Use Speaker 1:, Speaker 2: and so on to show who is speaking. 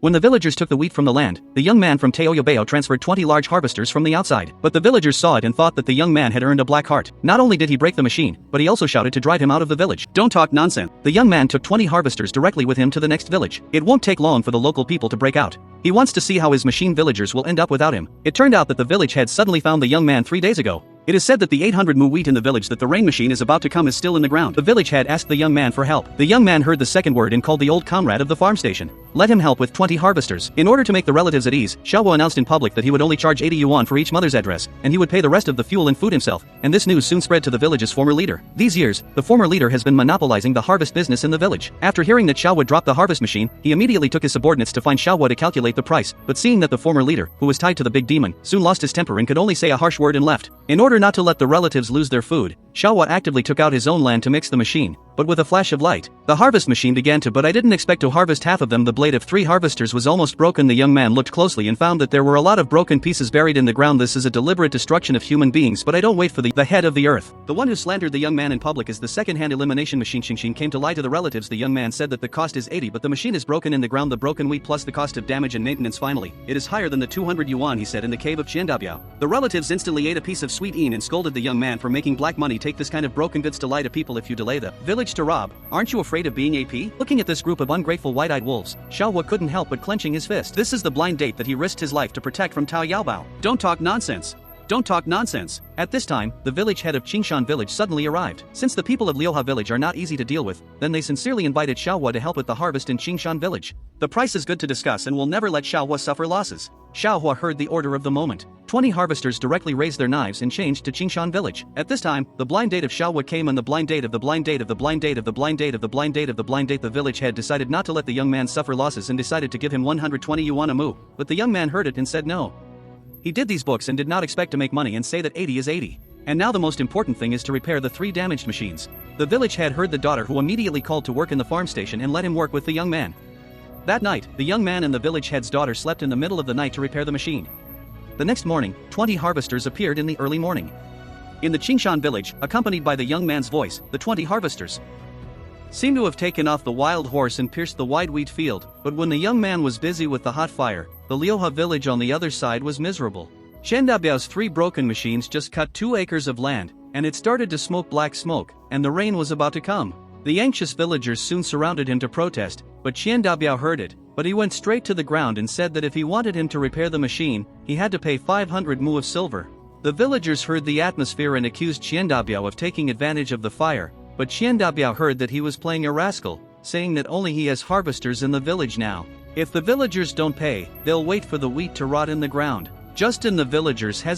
Speaker 1: When the villagers took the wheat from the land, the young man from Teoyobeo transferred 20 large harvesters from the outside. But the villagers saw it and thought that the young man had earned a black heart. Not only did he break the machine, but he also shouted to drive him out of the village. Don't talk nonsense. The young man took 20 harvesters directly with him to the next village. It won't take long for the local people to break out. He wants to see how his machine villagers will end up without him. It turned out that the village had suddenly found the young man 3 days ago. It is said that the 800 mu wheat in the village that the rain machine is about to come is still in the ground. The village had asked the young man for help. The young man heard the second word and called the old comrade of the farm station. Let him help with 20 harvesters. In order to make the relatives at ease, Xiaowu announced in public that he would only charge 80 yuan for each mother's address, and he would pay the rest of the fuel and food himself. And this news soon spread to the village's former leader. These years, the former leader has been monopolizing the harvest business in the village. After hearing that Xiaowu dropped the harvest machine, he immediately took his subordinates to find Xiaowu to calculate the price, but seeing that the former leader, who was tied to the big demon, soon lost his temper and could only say a harsh word and left. In order not to let the relatives lose their food, Xiaowu actively took out his own land to mix the machine. But with a flash of light, the harvest machine began to, but I didn't expect to harvest half of them. The blade of 3 harvesters was almost broken. The young man looked closely and found that there were a lot of broken pieces buried in the ground. This is a deliberate destruction of human beings, but I don't wait for the head of the earth. The one who slandered the young man in public is the second-hand elimination machine. Xingxing came to lie to the relatives. The young man said that the cost is 80, but the machine is broken in the ground. The broken wheat plus the cost of damage and maintenance, finally, it is higher than the 200 yuan, he said in the cave of Qiandabiao. The relatives instantly ate a piece of sweet bean and scolded the young man for making black money. Take this kind of broken goods to lie to people if you delay the village to rob. Aren't you afraid of being AP? Looking at this group of ungrateful wide-eyed wolves, Xiaowu couldn't help but clenching his fist. This is the blind date that he risked his life to protect from Tao Yaobao. Don't talk nonsense. Don't talk nonsense. At this time, the village head of Qingshan village suddenly arrived. Since the people of Liuha village are not easy to deal with, then they sincerely invited Xiaowu to help with the harvest in Qingshan village. The price is good to discuss and will never let Xiaowu suffer losses. Xiaowu heard the order of the moment. 20 harvesters directly raised their knives and changed to Qingshan village. At this time, the blind date of Xiaowu came and the blind date of the blind date of the blind date of the blind date of the blind date of the blind date. The village head decided not to let the young man suffer losses and decided to give him 120 yuan a mu. But the young man heard it and said no. He did these books and did not expect to make money and say that 80 is 80. And now the most important thing is to repair the 3 damaged machines. The village head heard the daughter, who immediately called to work in the farm station and let him work with the young man. That night, the young man and the village head's daughter slept in the middle of the night to repair the machine. The next morning, 20 harvesters appeared in the early morning. In the Qingshan village, accompanied by the young man's voice, the 20 harvesters seemed to have taken off the wild horse and pierced the wide wheat field. But when the young man was busy with the hot fire, the Liuha village on the other side was miserable. Qiandabiao's 3 broken machines just cut 2 acres of land, and it started to smoke black smoke, and the rain was about to come. The anxious villagers soon surrounded him to protest, but Qiandabiao heard it, but he went straight to the ground and said that if he wanted him to repair the machine, he had to pay 500 mu of silver. The villagers heard the atmosphere and accused Qiandabiao of taking advantage of the fire, but Qiandabiao heard that he was playing a rascal, saying that only he has harvesters in the village now. If the villagers don't pay, they'll wait for the wheat to rot in the ground. Just then the villagers hesitated.